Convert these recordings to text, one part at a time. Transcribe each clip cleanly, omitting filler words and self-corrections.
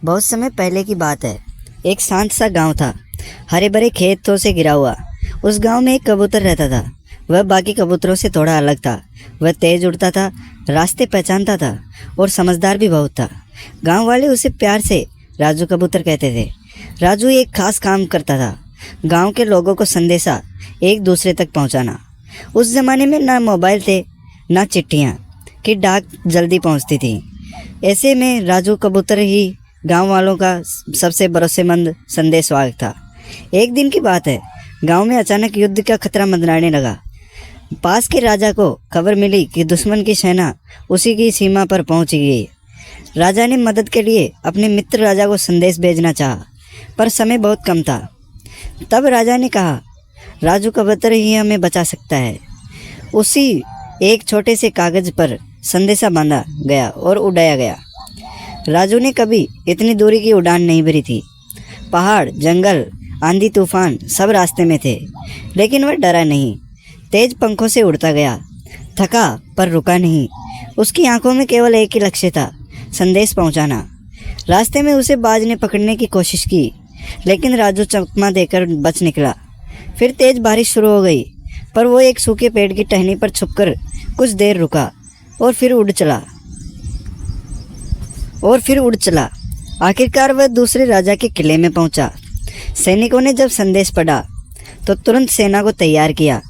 बहुत समय पहले की बात है। एक शांत सा गांव था, हरे भरे खेतों से घिरा हुआ। उस गांव में एक कबूतर रहता था। वह बाकी कबूतरों से थोड़ा अलग था। वह तेज उड़ता था, रास्ते पहचानता था और समझदार भी बहुत था। गांव वाले उसे प्यार से राजू कबूतर कहते थे। राजू एक खास काम करता था, गांव के लोगों को संदेशा एक दूसरे तक पहुंचाना। उस ज़माने में ना मोबाइल थे, ना चिट्ठियाँ कि डाक जल्दी पहुंचती थी। ऐसे में राजू कबूतर ही गांव वालों का सबसे भरोसेमंद संदेशवाहक था। एक दिन की बात है, गांव में अचानक युद्ध का खतरा मंडराने लगा। पास के राजा को खबर मिली कि दुश्मन की सेना उसी की सीमा पर पहुंच गई। राजा ने मदद के लिए अपने मित्र राजा को संदेश भेजना चाहा, पर समय बहुत कम था। तब राजा ने कहा, राजू कबूतर ही हमें बचा सकता है। उसी एक छोटे से कागज़ पर संदेशा बांधा गया और उड़ाया गया। राजू ने कभी इतनी दूरी की उड़ान नहीं भरी थी। पहाड़, जंगल, आंधी तूफान सब रास्ते में थे, लेकिन वह डरा नहीं। तेज पंखों से उड़ता गया, थका पर रुका नहीं। उसकी आंखों में केवल एक ही लक्ष्य था, संदेश पहुंचाना। रास्ते में उसे बाज ने पकड़ने की कोशिश की, लेकिन राजू चकमा देकर बच निकला। फिर तेज बारिश शुरू हो गई, पर वो एक सूखे पेड़ की टहनी पर छुपकर कुछ देर रुका और फिर उड़ चला। आखिरकार वह दूसरे राजा के किले में पहुंचा। सैनिकों ने जब संदेश पढ़ा तो तुरंत सेना को तैयार किया।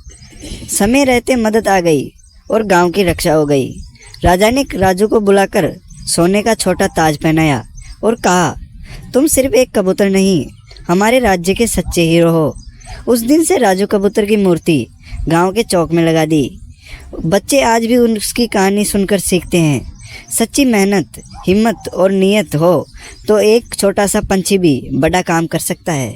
समय रहते मदद आ गई और गांव की रक्षा हो गई। राजा ने राजू को बुलाकर सोने का छोटा ताज पहनाया और कहा, तुम सिर्फ एक कबूतर नहीं, हमारे राज्य के सच्चे हीरो हो। उस दिन से राजू कबूतर की मूर्ति गांव के चौक में लगा दी। बच्चे आज भी उसकी कहानी सुनकर सीखते हैं। सच्ची मेहनत, हिम्मत और नीयत हो तो एक छोटा सा पंछी भी बड़ा काम कर सकता है।